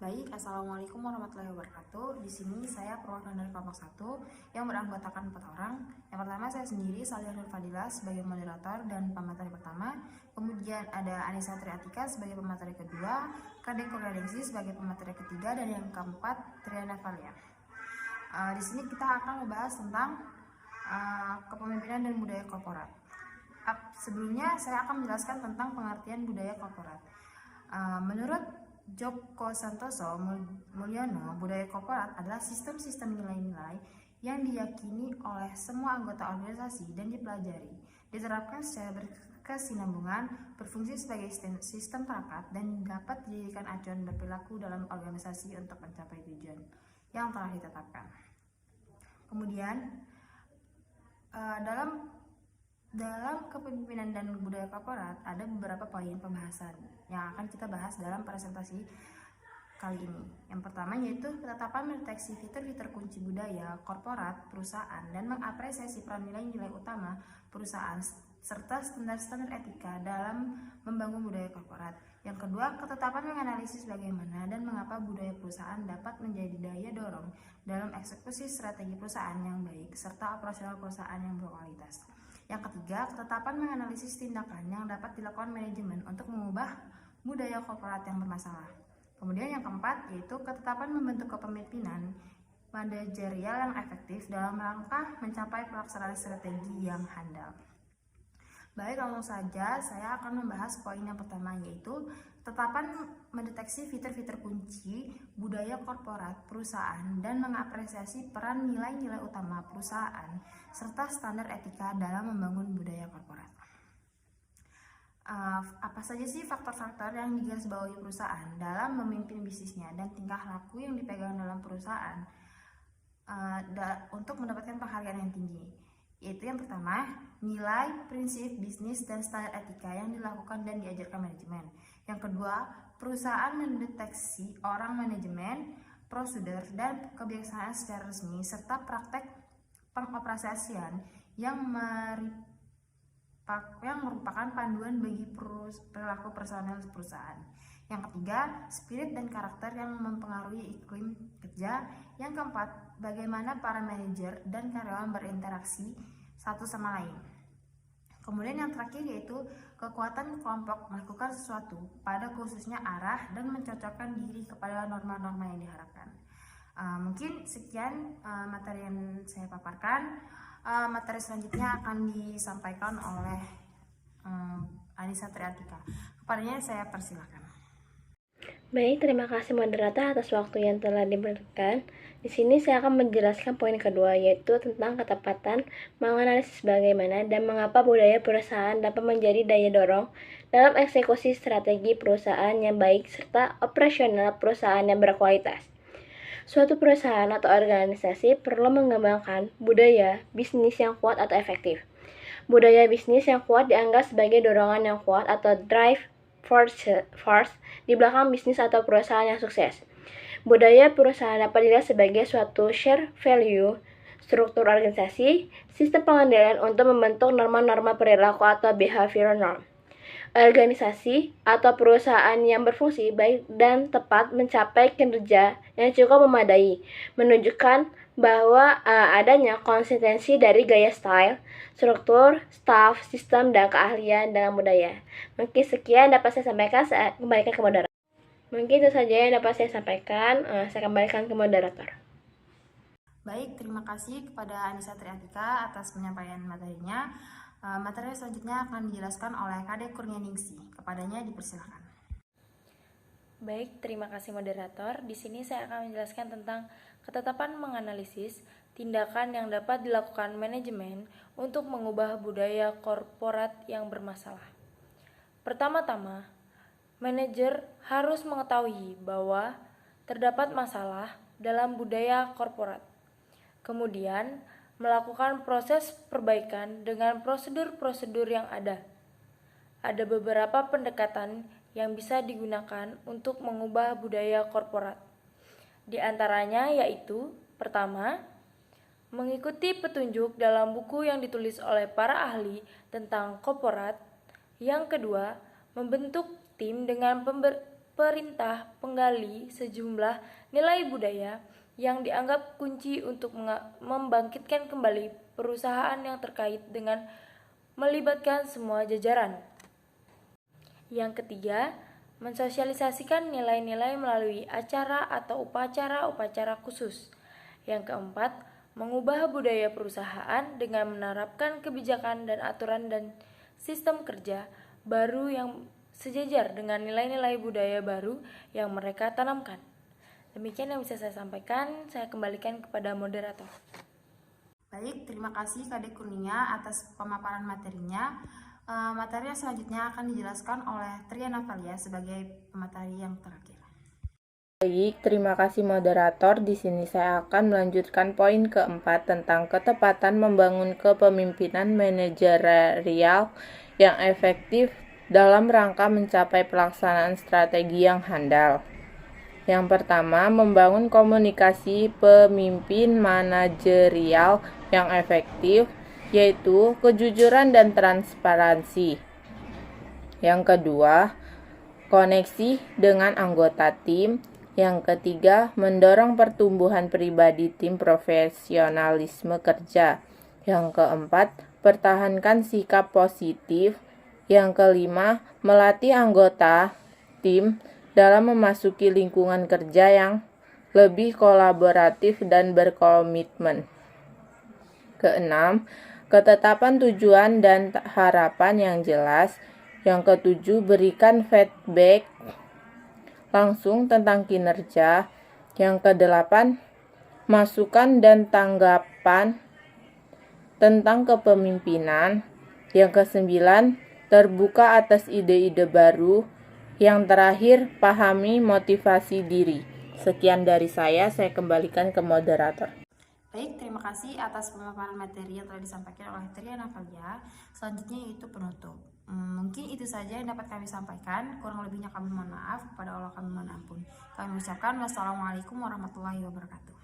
Baik, Assalamualaikum warahmatullahi wabarakatuh. Di sini saya perwakilan dari kelompok 1 yang beranggotakan 4 orang. Yang pertama saya sendiri, Salih Nur Fadila sebagai moderator dan pemateri pertama. Kemudian ada Anissa Triatika sebagai pemateri kedua, Kade Kurnianingsih sebagai pemateri ketiga, dan yang keempat Triana Valia. Di sini kita akan membahas tentang kepemimpinan dan budaya korporat. Sebelumnya saya akan menjelaskan tentang pengertian budaya korporat. Menurut Joko Santoso Mulyono, budaya korporat adalah sistem-sistem nilai-nilai yang diyakini oleh semua anggota organisasi dan dipelajari, diterapkan secara berkesinambungan, berfungsi sebagai sistem perangkat, dan dapat dijadikan acuan berperilaku dalam organisasi untuk mencapai tujuan yang telah ditetapkan. Kemudian dalam kepemimpinan dan budaya korporat ada beberapa poin pembahasan yang akan kita bahas dalam presentasi kali ini. Yang pertama yaitu ketetapan mendeteksi fitur-fitur kunci budaya korporat perusahaan dan mengapresiasi peran nilai-nilai utama perusahaan serta standar-standar etika dalam membangun budaya korporat. Yang kedua, ketetapan menganalisis bagaimana dan mengapa budaya perusahaan dapat menjadi daya dorong dalam eksekusi strategi perusahaan yang baik serta operasional perusahaan yang berkualitas. Yang ketiga, ketetapan menganalisis tindakan yang dapat dilakukan manajemen untuk mengubah budaya korporat yang bermasalah. Kemudian yang keempat, yaitu ketetapan membentuk kepemimpinan manajerial yang efektif dalam rangka mencapai pelaksanaan strategi yang handal. Baik, langsung saja saya akan membahas poin yang pertama, yaitu ketetapan mendeteksi fitur-fitur kunci budaya korporat perusahaan dan mengapresiasi peran nilai-nilai utama perusahaan serta standar etika dalam membangun budaya korporat. Apa saja sih faktor-faktor yang digarisbawahi perusahaan dalam memimpin bisnisnya dan tingkah laku yang dipegang dalam perusahaan untuk mendapatkan penghargaan yang tinggi? Yaitu yang pertama, nilai, prinsip, bisnis, dan standar etika yang dilakukan dan diajarkan manajemen. Yang kedua, perusahaan mendeteksi orang manajemen, prosedur, dan kebiasaan secara resmi, serta praktek pengoperasian yang merupakan panduan bagi perilaku personel perusahaan. Yang ketiga, spirit dan karakter yang mempengaruhi iklim kerja. Yang keempat, bagaimana para manajer dan karyawan berinteraksi satu sama lain. Kemudian yang terakhir yaitu kekuatan kelompok melakukan sesuatu pada khususnya arah dan mencocokkan diri kepada norma-norma yang diharapkan. Mungkin sekian materi yang saya paparkan. Materi selanjutnya akan disampaikan oleh Anissa Triatika. Kepadanya saya persilakan. Baik, terima kasih moderator atas waktu yang telah diberikan. Di sini saya akan menjelaskan poin kedua, yaitu tentang ketepatan menganalisis bagaimana dan mengapa budaya perusahaan dapat menjadi daya dorong dalam eksekusi strategi perusahaan yang baik serta operasional perusahaan yang berkualitas. Suatu perusahaan atau organisasi perlu mengembangkan budaya bisnis yang kuat atau efektif. Budaya bisnis yang kuat dianggap sebagai dorongan yang kuat atau drive force di belakang bisnis atau perusahaan yang sukses. Budaya perusahaan dapat dilihat sebagai suatu share value, struktur organisasi, sistem pengendalian untuk membentuk norma-norma perilaku atau behavioral norm. Organisasi atau perusahaan yang berfungsi baik dan tepat mencapai kinerja yang cukup memadai, menunjukkan bahwa adanya konsistensi dari gaya style, struktur, staff, sistem, dan keahlian dalam budaya. Mungkin sekian dapat saya sampaikan, saya kembalikan ke moderator. Mungkin itu saja yang dapat saya sampaikan, saya kembalikan ke moderator. Baik, terima kasih kepada Anissa Triatika atas penyampaian materinya. Materi selanjutnya akan dijelaskan oleh Kade Kurnianingsih. Kepadanya dipersilakan. Baik, terima kasih moderator. Di sini saya akan menjelaskan tentang ketetapan menganalisis tindakan yang dapat dilakukan manajemen untuk mengubah budaya korporat yang bermasalah. Pertama-tama, manajer harus mengetahui bahwa terdapat masalah dalam budaya korporat. Kemudian, melakukan proses perbaikan dengan prosedur-prosedur yang ada. Ada beberapa pendekatan yang bisa digunakan untuk mengubah budaya korporat. Di antaranya yaitu, pertama, mengikuti petunjuk dalam buku yang ditulis oleh para ahli tentang korporat. Yang kedua, membentuk tim dengan perintah penggali sejumlah nilai budaya yang dianggap kunci untuk membangkitkan kembali perusahaan yang terkait dengan melibatkan semua jajaran. Yang ketiga, mensosialisasikan nilai-nilai melalui acara atau upacara-upacara khusus. Yang keempat, mengubah budaya perusahaan dengan menerapkan kebijakan dan aturan dan sistem kerja baru yang sejajar dengan nilai-nilai budaya baru yang mereka tanamkan. Demikian yang bisa saya sampaikan, saya kembalikan kepada moderator. Baik, terima kasih Kadek Kurnia atas pemaparan materinya. Materi yang selanjutnya akan dijelaskan oleh Triana Valia sebagai pemateri yang terakhir. Baik, terima kasih moderator. Di sini saya akan melanjutkan poin keempat tentang ketepatan membangun kepemimpinan manajerial yang efektif dalam rangka mencapai pelaksanaan strategi yang handal. Yang pertama, membangun komunikasi pemimpin manajerial yang efektif, yaitu kejujuran dan transparansi. Yang kedua, koneksi dengan anggota tim. Yang ketiga, mendorong pertumbuhan pribadi tim profesionalisme kerja. Yang keempat, pertahankan sikap positif. Yang kelima, melatih anggota tim dalam memasuki lingkungan kerja yang lebih kolaboratif dan berkomitmen. Keenam, ketetapan tujuan dan harapan yang jelas. Yang ketujuh, berikan feedback langsung tentang kinerja. Yang kedelapan, masukan dan tanggapan tentang kepemimpinan. Yang kesembilan, terbuka atas ide-ide baru. Yang terakhir, pahami motivasi diri. Sekian dari saya kembalikan ke moderator. Baik, terima kasih atas pemaparan materi yang telah disampaikan oleh Triana Valia. Selanjutnya yaitu penutup. Mungkin itu saja yang dapat kami sampaikan. Kurang lebihnya kami mohon maaf. Kepada Allah kami mohon ampun. Kami ucapkan wassalamualaikum warahmatullahi wabarakatuh.